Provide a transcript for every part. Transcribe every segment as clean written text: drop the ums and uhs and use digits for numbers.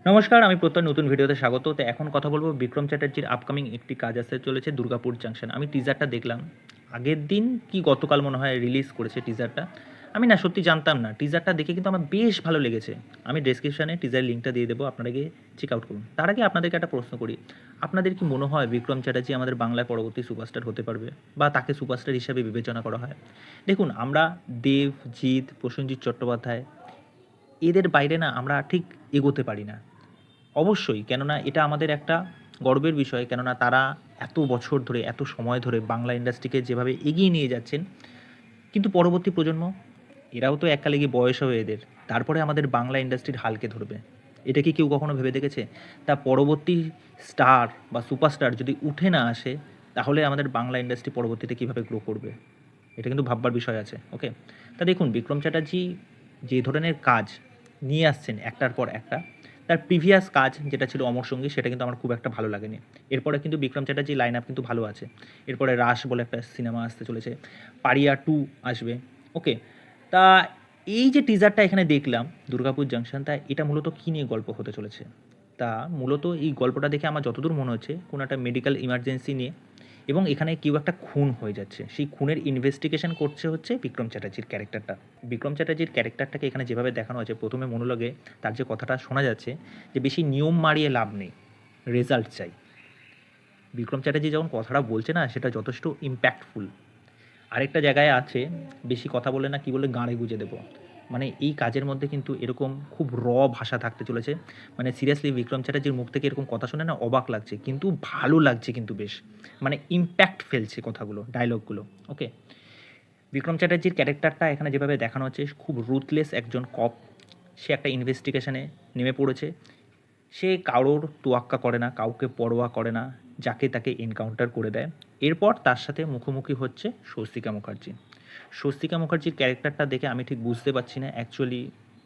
নমস্কার, আমি প্রত্যয় নতুন ভিডিওতে স্বাগত। তো এখন কথা বলবো বিক্রম চ্যাটার্জির আপকামিং একটি কাজ আসতে চলেছে দুর্গাপুর জাংশন। আমি টিজারটা দেখলাম আগের দিন কি গতকাল মনে হয় রিলিজ করেছে টিজারটা। আমি না সত্যি জানতাম না, টিজারটা দেখে কিন্তু আমার বেশ ভালো লেগেছে। আমি ডেসক্রিপশানে টিজারের লিঙ্কটা দিয়ে দেবো, আপনারা গিয়ে চেক আউট করুন। তার আগে আপনাদেরকে একটা প্রশ্ন করি, আপনাদের কি মনে হয় বিক্রম চ্যাটার্জি আমাদের বাংলায় পরবর্তী সুপারস্টার হতে পারবে, বা তাকে সুপারস্টার হিসাবে বিবেচনা করা হয়? দেখুন, আমরা দেব, জিৎ, প্রসেনজিৎ চট্টোপাধ্যায় এদের বাইরে না আমরা ঠিক এগোতে পারি না। অবশ্যই, কেননা এটা আমাদের একটা গর্বের বিষয়, কেননা তারা এত বছর ধরে, এত সময় ধরে বাংলা ইন্ডাস্ট্রিকে যেভাবে এগিয়ে নিয়ে যাচ্ছেন। কিন্তু পরবর্তী প্রজন্ম, এরাও তো এককালে গিয়ে বয়স হবে এদের, তারপরে আমাদের বাংলা ইন্ডাস্ট্রির হালকে ধরবে। এটা কি কেউ কখনো ভেবে দেখেছে? তা পরবর্তী স্টার বা সুপারস্টার যদি উঠে না আসে, তাহলে আমাদের বাংলা ইন্ডাস্ট্রি পরবর্তীতে কীভাবে গ্রো করবে? এটা কিন্তু ভাববার বিষয় আছে। ওকে, তা দেখুন, বিক্রম চ্যাটার্জি যে ধরনের কাজ নিয়ে আসছেন একটার পর একটা, তার প্রিভিয়াস কাজ যেটা ছিল অমর সঙ্গী, সেটা কিন্তু আমার খুব একটা ভালো লাগেনি। এরপরে কিন্তু বিক্রম চ্যাটার্জি লাইন আপ কিন্তু ভালো আছে। এরপরে রাস বলে একটা সিনেমা আসতে চলেছে, পারিয়া টু আসবে। ওকে, তা এই যে টিজারটা এখানে দেখলাম দুর্গাপুর জাংশন, তা এটা মূলত কী নিয়ে গল্প হতে চলেছে? তা মূলত এই গল্পটা দেখে আমার যতদূর মনে হচ্ছে কোনো একটা মেডিকেল ইমার্জেন্সি নিয়ে, এবং এখানে কেউ একটা খুন হয়ে যাচ্ছে, সেই খুনের ইনভেস্টিগেশন করছে হচ্ছে বিক্রম চ্যাটার্জির ক্যারেক্টারটা। বিক্রম চ্যাটার্জির ক্যারেক্টারটাকে এখানে যেভাবে দেখানো হয়েছে, প্রথমে মনোলগে তার যে কথাটা শোনা যাচ্ছে যে বেশি নিয়ম মারিয়ে লাভ নেই, রেজাল্ট চাই। বিক্রম চ্যাটার্জি যখন কথাটা বলছে না, সেটা যথেষ্ট ইম্প্যাক্টফুল। আরেকটা জায়গায় আছে, বেশি কথা বলে না কি বলে গাঁড়ে গুঁজে দেবো। মানে এই কাজের মধ্যে কিন্তু এরকম খুব ভাষা থাকতে চলেছে। মানে সিরিয়াসলি বিক্রম চ্যাটার্জির মুখ থেকে এরকম কথা শুনে না অবাক লাগছে, কিন্তু ভালো লাগছে কিন্তু বেশ। মানে ইম্প্যাক্ট ফেলছে কথাগুলো, ডায়লগগুলো। ওকে, বিক্রম চ্যাটার্জির ক্যারেক্টারটা এখানে যেভাবে দেখানো হচ্ছে, খুব রুথলেস একজন কপ। সে একটা ইনভেস্টিগেশনে নেমে পড়েছে। সে কারোর তোয়াক্কা করে না, কাউকে পরোয়া করে না, যাকে তাকে এনকাউন্টার করে দেয়। এরপর তার সাথে মুখোমুখি হচ্ছে স্বস্তিকা মুখার্জি। স্বস্তিকা মুখার্জির ক্যারেক্টারটা দেখে আমি ঠিক বুঝতে পারছি না অ্যাকচুয়ালি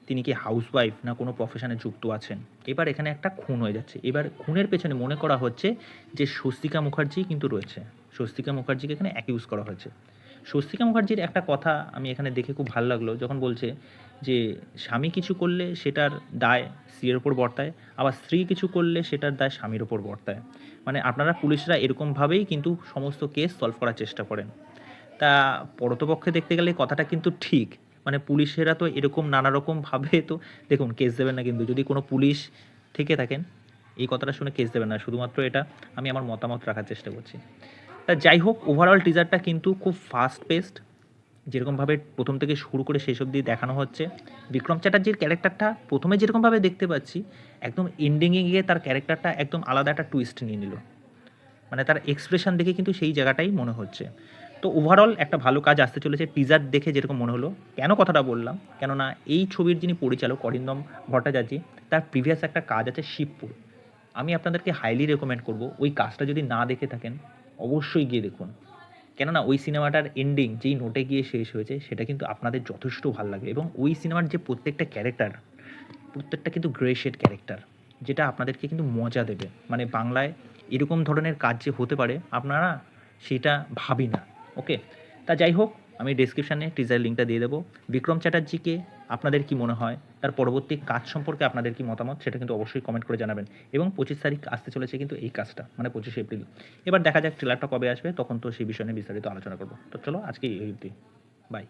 তিনি কি হাউসওয়াইফ না কোনো প্রফেশনে যুক্ত আছেন। এবার এখানে একটা খুন হয়ে যাচ্ছে, এবার খুনের পেছনে মনে করা হচ্ছে যে স্বস্তিকা মুখার্জি কিন্তু রয়েছে। স্বস্তিকা মুখার্জিকে এখানে অ্যাকিউজ করা হয়েছে। স্বস্তিকা মুখার্জির একটা কথা আমি এখানে দেখে খুব ভালো লাগলো, যখন বলছে যে স্বামী কিছু করলে সেটার দায় স্ত্রীর ওপর বর্তায়, আবার স্ত্রী কিছু করলে সেটার দায় স্বামীর ওপর বর্তায়। মানে আপনারা পুলিশরা এরকমভাবেই কিন্তু সমস্ত কেস সলভ করার চেষ্টা করেন। তা পরতপক্ষে দেখতে গেলে কথাটা কিন্তু ঠিক। মানে পুলিশেরা তো এরকম নানা রকমভাবে তো দেখুন কেস দেবেন না, কিন্তু যদি কোনো পুলিশ থেকে থাকেন এই কথাটা শুনে কেস দেবেন না। শুধুমাত্র এটা আমি আমার মতামত রাখার চেষ্টা করছি। তা যাই হোক, ওভারঅল টিজারটা কিন্তু খুব ফাস্ট পেসড। যেরকমভাবে প্রথম থেকে শুরু করে শেষ অবধি দেখানো হচ্ছে, বিক্রম চ্যাটার্জির ক্যারেক্টারটা প্রথমে যেরকমভাবে দেখতে পাচ্ছি, একদম এন্ডিংয়ে গিয়ে তার ক্যারেক্টারটা একদম আলাদা একটা টুইস্ট নিয়ে নিল। মানে তার এক্সপ্রেশন দেখে কিন্তু সেই জায়গাটাই মনে হচ্ছে। তো ওভারঅল একটা ভালো কাজ আসতে চলেছে টিজার দেখে যেরকম মনে হলো। কেন কথাটা বললাম, কেননা এই ছবির যিনি পরিচালক অরিন্দম ভট্টাচার্য, তার প্রিভিয়াস একটা কাজ আছে শিবপুর। আমি আপনাদেরকে হাইলি রেকমেন্ড করব, ওই কাজটা যদি না দেখে থাকেন অবশ্যই গিয়ে দেখুন। কেননা ওই সিনেমাটার এন্ডিং যেই নোটে গিয়ে শেষ হয়েছে, সেটা কিন্তু আপনাদের যথেষ্ট ভালো লাগবে। এবং ওই সিনেমার যে প্রত্যেকটা ক্যারেক্টার, প্রত্যেকটা কিন্তু গ্রে শেড ক্যারেক্টার, যেটা আপনাদেরকে কিন্তু মজা দেবে। মানে বাংলায় এরকম ধরনের কাজ যে হতে পারে আপনারা সেটা ভাবি না। ওকে, তা যাই হোক, আমি ডেসক্রিপশানে টিজার লিঙ্কটা দিয়ে দেবো। বিক্রম চ্যাটার্জিকে আপনাদের কি মনে হয়, তার পরবর্তী কাজ সম্পর্কে আপনাদের কি মতামত, সেটা কিন্তু অবশ্যই কমেন্ট করে জানাবেন। এবং 25 তারিখ আসতে চলেছে কিন্তু এই কাজটা, মানে 25 এপ্রিল। এবার দেখা যাক ট্রেলারটা কবে আসবে, তখন তো সেই বিষয় নিয়ে বিস্তারিত আলোচনা করবো। তো চলো আজকে এই অবধি, বাই।